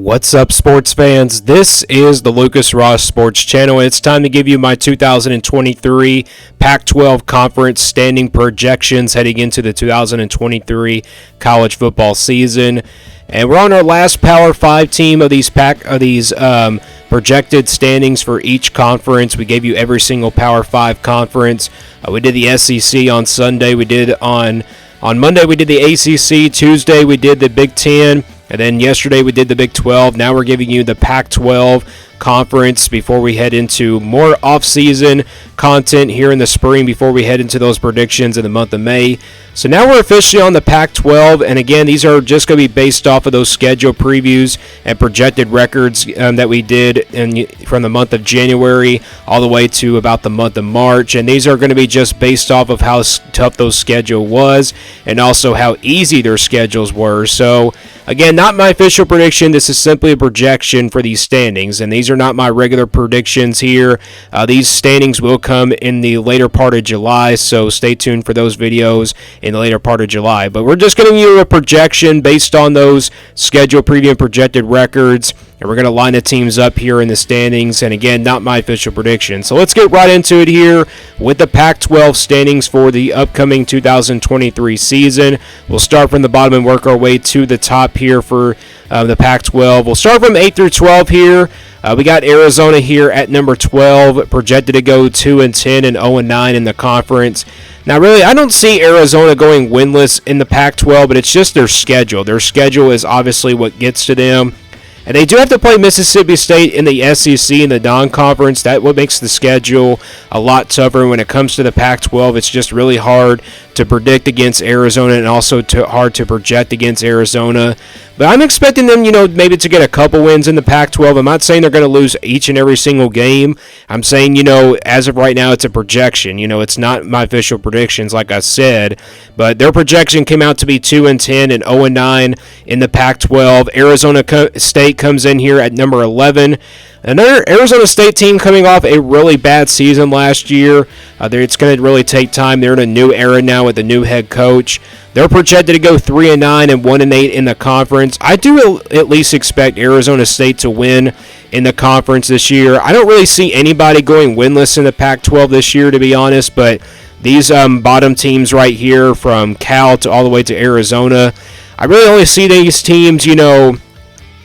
What's up, sports fans? This is the Lucas Ross Sports Channel. It's time to give you my 2023 Pac-12 Conference standing projections heading into the 2023 college football season. And we're on our last Power 5 team of these projected standings for each conference. We gave you every single Power 5 conference. We did the SEC on Sunday. We did on Monday we did the ACC. Tuesday we did the Big Ten. And then yesterday we did the Big 12. Now we're giving you the Pac-12 conference before we head into more off-season content here in the spring before we head into those predictions in the month of May. So now we're officially on the Pac-12, and again, these are just going to be based off of those schedule previews and projected records that we did from the month of January all the way to about the month of March, and these are going to be just based off of how tough those schedule was and also how easy their schedules were. So again, not my official prediction. This is simply a projection for these standings, and these are not my regular predictions here. These standings will come in the later part of July, so stay tuned for those videos in the later part of July. But we're just giving you a projection based on those schedule preview and projected records, and we're going to line the teams up here in the standings, and again, not my official prediction. So let's get right into it here with the Pac-12 standings for the upcoming 2023 season. We'll start from the bottom and work our way to the top here for the Pac-12. We'll start from 8 through 12 here. We got Arizona here at number 12, projected to go 2-10 and 0-9 in the conference. Now, really, I don't see Arizona going winless in the Pac-12, but it's just their schedule. Their schedule is obviously what gets to them. And they do have to play Mississippi State in the SEC in the non-conference. That's what makes the schedule a lot tougher. When it comes to the Pac-12, it's just really hard to predict against Arizona and also hard to project against Arizona. But I'm expecting them, maybe to get a couple wins in the Pac-12. I'm not saying they're going to lose each and every single game. I'm saying, as of right now, it's a projection. It's not my official predictions, like I said. But their projection came out to be 2-10 and 0-9 in the Pac-12. Arizona State comes in here at number 11. Another Arizona State team coming off a really bad season last year. It's going to really take time. They're in a new era now with a new head coach. They're projected to go 3-9 and 1-8 in the conference. I do at least expect Arizona State to win in the conference this year. I don't really see anybody going winless in the Pac-12 this year, to be honest, but these bottom teams right here from Cal to all the way to Arizona, I really only see these teams,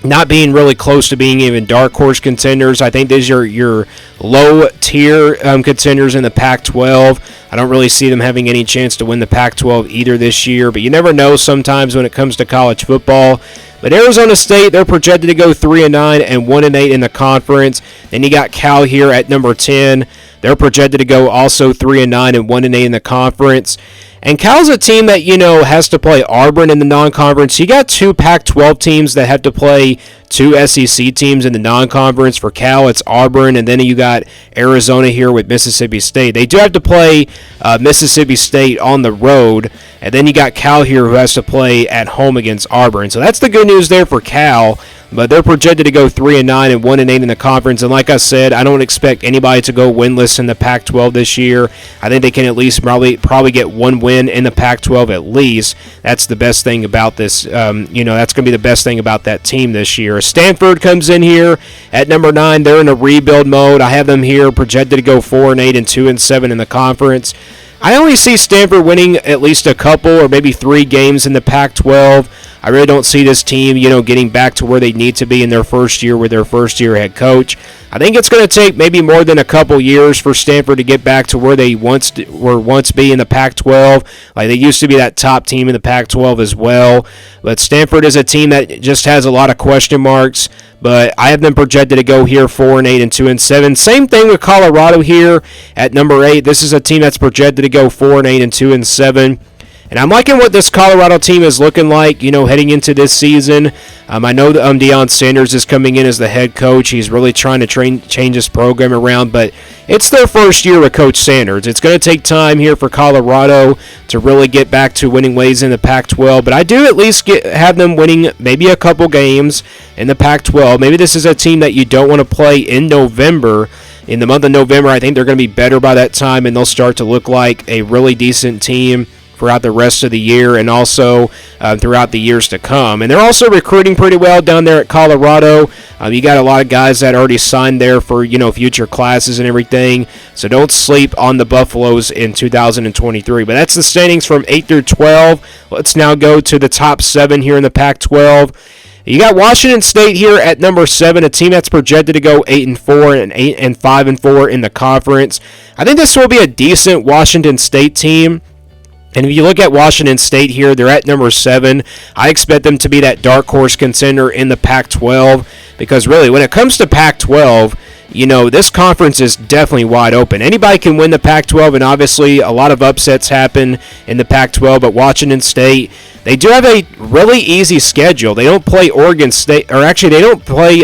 not being really close to being even dark horse contenders. I think these are your low-tier contenders in the Pac-12. I don't really see them having any chance to win the Pac-12 either this year, but you never know sometimes when it comes to college football. But Arizona State, they're projected to go 3-9 and 1-8 in the conference. Then you got Cal here at number 10. They're projected to go also 3-9 and 1-8 in the conference. And Cal's a team that, has to play Auburn in the non-conference. You got two Pac-12 teams that have to play two SEC teams in the non-conference. For Cal, it's Auburn, and then you got Arizona here with Mississippi State. They do have to play Mississippi State on the road, and then you got Cal here who has to play at home against Auburn. So that's the good news there for Cal. But they're projected to go 3-9 and 1-8 in the conference. And like I said, I don't expect anybody to go winless in the Pac-12 this year. I think they can at least probably get one win in the Pac-12 at least. That's the best thing about this. That's going to be the best thing about that team this year. Stanford comes in here at number 9. They're in a rebuild mode. I have them here projected to go 4-8 and 2-7 in the conference. I only see Stanford winning at least a couple or maybe 3 games in the Pac-12. I really don't see this team, getting back to where they need to be in their first year with their first-year head coach. I think it's going to take maybe more than a couple years for Stanford to get back to where they once be in the Pac-12. Like, they used to be that top team in the Pac-12 as well. But Stanford is a team that just has a lot of question marks. But I have them projected to go here 4-8 and 2-7. Same thing with Colorado here at number 8. This is a team that's projected to go 4-8 and 2-7. And I'm liking what this Colorado team is looking like, heading into this season. I know that Deion Sanders is coming in as the head coach. He's really trying to change his program around, but it's their first year with Coach Sanders. It's going to take time here for Colorado to really get back to winning ways in the Pac-12, but I do at least have them winning maybe a couple games in the Pac-12. Maybe this is a team that you don't want to play in November. In the month of November, I think they're going to be better by that time, and they'll start to look like a really decent team throughout the rest of the year and also throughout the years to come. And they're also recruiting pretty well down there at Colorado. You got a lot of guys that already signed there for, future classes and everything. So don't sleep on the Buffaloes in 2023. But that's the standings from 8 through 12. Let's now go to the top 7 here in the Pac-12. You got Washington State here at number 7, a team that's projected to go 8-4 and 5-4 in the conference. I think this will be a decent Washington State team. And if you look at Washington State here, they're at number 7. I expect them to be that dark horse contender in the Pac-12 because really when it comes to Pac-12, this conference is definitely wide open. Anybody can win the Pac-12, and obviously a lot of upsets happen in the Pac-12, but Washington State, they do have a really easy schedule. They don't play Oregon State, or actually they don't play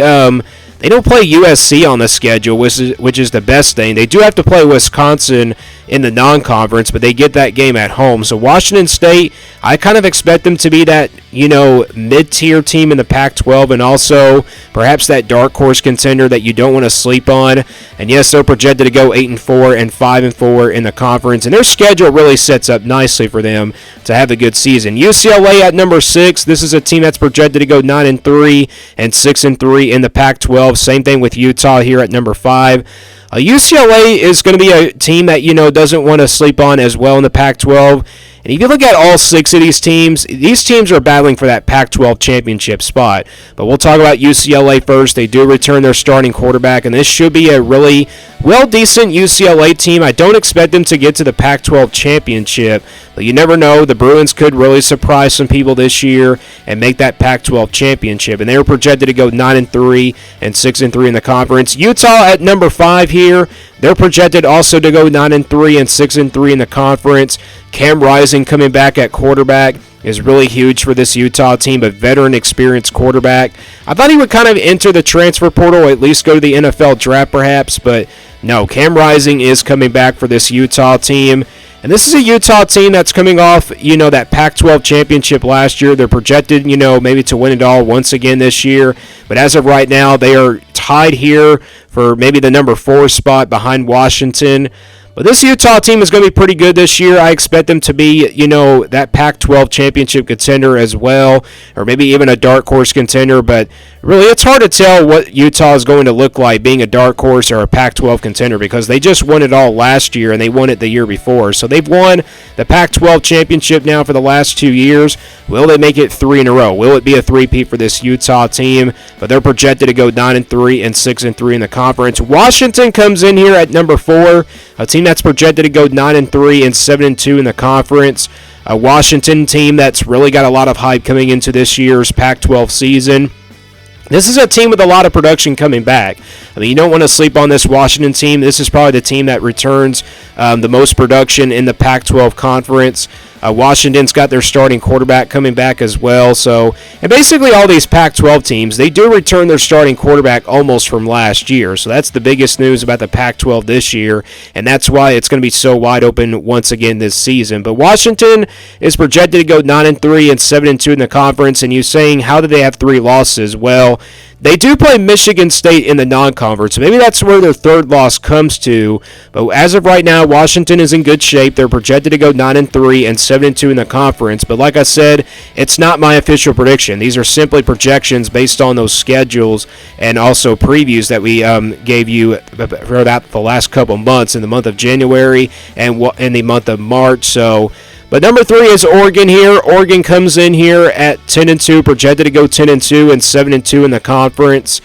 USC on the schedule, which is the best thing. They do have to play Wisconsin in the non-conference, but they get that game at home. So Washington State, I kind of expect them to be that, mid-tier team in the Pac-12 and also perhaps that dark horse contender that you don't want to sleep on. And yes, they're projected to go 8-4 and 5-4 in the conference, and their schedule really sets up nicely for them to have a good season. UCLA at number 6. This is a team that's projected to go 9-3 and 6-3 in the Pac-12. Same thing with Utah here at number 5. UCLA is going to be a team that, doesn't want to sleep on as well in the Pac-12. And if you look at all 6 of these teams are battling for that Pac-12 championship spot. But we'll talk about UCLA first. They do return their starting quarterback, and this should be a really decent UCLA team. I don't expect them to get to the Pac-12 championship, but you never know. The Bruins could really surprise some people this year and make that Pac-12 championship. And they were projected to go 9-3 and 6-3 in the conference. Utah at number 5 here. They're projected also to go 9-3 and 6-3 in the conference. Cam Rising coming back at quarterback is really huge for this Utah team, a veteran, experienced quarterback. I thought he would kind of enter the transfer portal, or at least go to the NFL draft perhaps, but no, Cam Rising is coming back for this Utah team. And this is a Utah team that's coming off, that Pac-12 championship last year. They're projected, maybe to win it all once again this year. But as of right now, they are tied here for maybe the number 4 spot behind Washington. But this Utah team is going to be pretty good this year. I expect them to be, that Pac-12 championship contender as well, or maybe even a dark horse contender. But really, it's hard to tell what Utah is going to look like being a dark horse or a Pac-12 contender because they just won it all last year and they won it the year before. So they've won the Pac-12 championship now for the last 2 years. Will they make it 3 in a row? Will it be a three-peat for this Utah team? But they're projected to go 9-3 and 6-3 in the conference. Washington comes in here at number 4, a team that's projected to go 9-3 and 7-2 in the conference. A Washington team that's really got a lot of hype coming into this year's Pac-12 season. This is a team with a lot of production coming back. I mean, you don't want to sleep on this Washington team. This is probably the team that returns the most production in the Pac-12 conference. Washington's got their starting quarterback coming back as well. And basically all these Pac-12 teams, they do return their starting quarterback almost from last year. So that's the biggest news about the Pac-12 this year, and that's why it's going to be so wide open once again this season. But Washington is projected to go 9-3 and 7-2 in the conference, and you're saying, how did they have 3 losses? Well, they do play Michigan State in the non-conference. Maybe that's where their 3rd loss comes to. But as of right now, Washington is in good shape. They're projected to go 9-3 and 7-2 in the conference. But like I said, it's not my official prediction. These are simply projections based on those schedules and also previews that we gave you for the last couple months, in the month of January and in the month of March. But number 3 is Oregon here. Oregon comes in here at 10-2, projected to go 10-2 and 7-2 in the conference.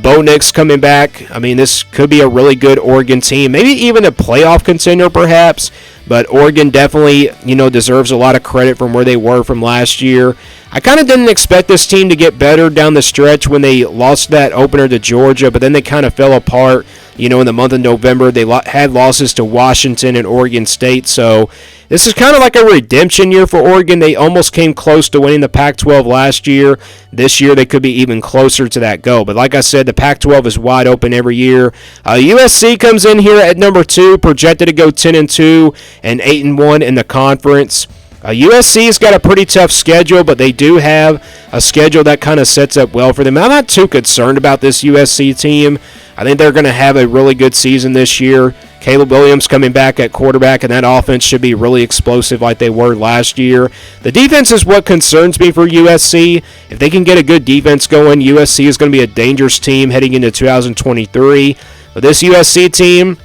Bo Nix coming back. I mean, this could be a really good Oregon team, maybe even a playoff contender perhaps. But Oregon definitely, deserves a lot of credit from where they were from last year. I kind of didn't expect this team to get better down the stretch when they lost that opener to Georgia, but then they kind of fell apart. In the month of November, they had losses to Washington and Oregon State. So this is kind of like a redemption year for Oregon. They almost came close to winning the Pac-12 last year. This year, they could be even closer to that goal. But like I said, the Pac-12 is wide open every year. USC comes in here at number 2, projected to go 10-2 and 8-1 in the conference. USC's got a pretty tough schedule, but they do have a schedule that kind of sets up well for them. I'm not too concerned about this USC team. I think they're going to have a really good season this year. Caleb Williams coming back at quarterback, and that offense should be really explosive like they were last year. The defense is what concerns me for USC. If they can get a good defense going, USC is going to be a dangerous team heading into 2023. But this USC team,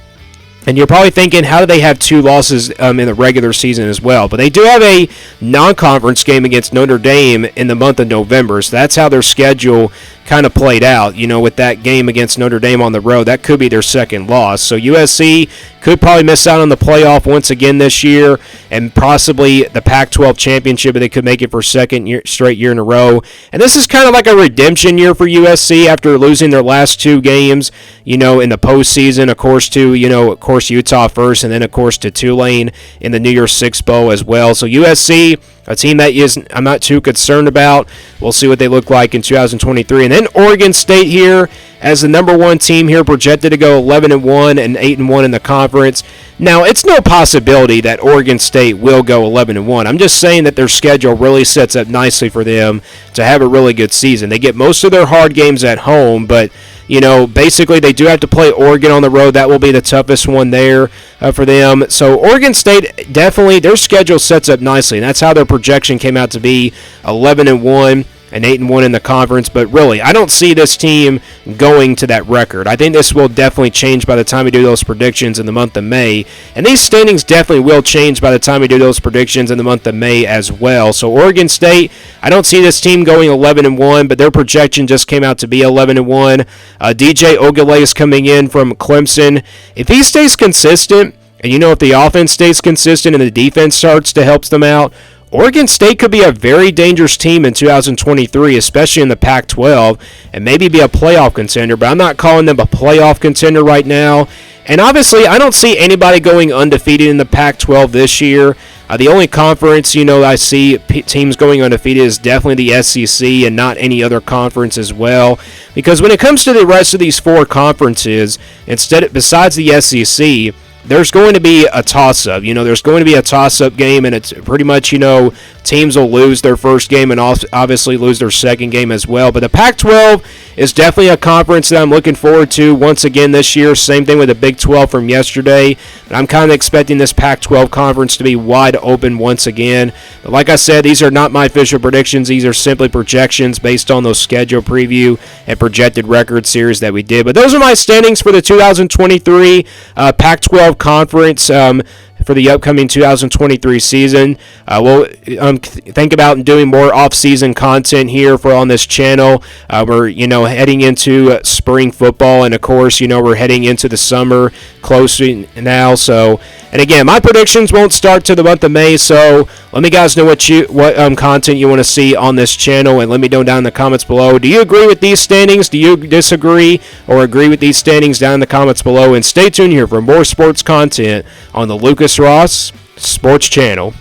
and you're probably thinking, how do they have 2 losses in the regular season as well? But they do have a non-conference game against Notre Dame in the month of November, so that's how their schedule kind of played out. With that game against Notre Dame on the road, that could be their second loss. So USC could probably miss out on the playoff once again this year, and possibly the Pac-12 championship, but they could make it for straight year in a row. And this is kind of like a redemption year for USC after losing their last 2 games, in the postseason, of course, to Utah first, and then of course to Tulane in the New Year's Six Bowl as well. So USC, a team that I'm not too concerned about. We'll see what they look like in 2023. And then Oregon State here as the number 1 team here, projected to go 11-1 and 8-1 in the conference. Now, it's no possibility that Oregon State will go 11-1. I'm just saying that their schedule really sets up nicely for them to have a really good season. They get most of their hard games at home, but basically they do have to play Oregon on the road. That will be the toughest one there for them. So Oregon State, definitely, their schedule sets up nicely, and that's how their projection came out to be 11-1 and 8-1 in the conference. But really, I don't see this team going to that record. I think this will definitely change by the time we do those predictions in the month of May. And these standings definitely will change by the time we do those predictions in the month of May as well. So Oregon State, I don't see this team going 11-1, but their projection just came out to be 11-1. DJ Ogilvy is coming in from Clemson. If he stays consistent, and if the offense stays consistent and the defense starts to help them out, Oregon State could be a very dangerous team in 2023, especially in the Pac-12, and maybe be a playoff contender, but I'm not calling them a playoff contender right now. And obviously, I don't see anybody going undefeated in the Pac-12 this year. The only conference, I see teams going undefeated is definitely the SEC and not any other conference as well. Because when it comes to the rest of these 4 conferences, besides the SEC, there's going to be a toss-up. There's going to be a toss-up game, and it's pretty much, teams will lose their first game and obviously lose their second game as well. But the Pac-12 is definitely a conference that I'm looking forward to once again this year. Same thing with the Big 12 from yesterday. But I'm kind of expecting this Pac-12 conference to be wide open once again. But like I said, these are not my official predictions. These are simply projections based on those schedule preview and projected record series that we did. But those are my standings for the 2023 Pac-12 conference. For the upcoming 2023 season. We'll think about doing more off-season content here on this channel. We're heading into spring football, and of course we're heading into the summer closely now. So, and again, my predictions won't start till the month of May. So let me guys know what content you want to see on this channel, and let me know down in the comments below. Do you agree with these standings? Do you disagree or agree with these standings down in the comments below? And stay tuned here for more sports content on the Lucas Ross Sports Channel.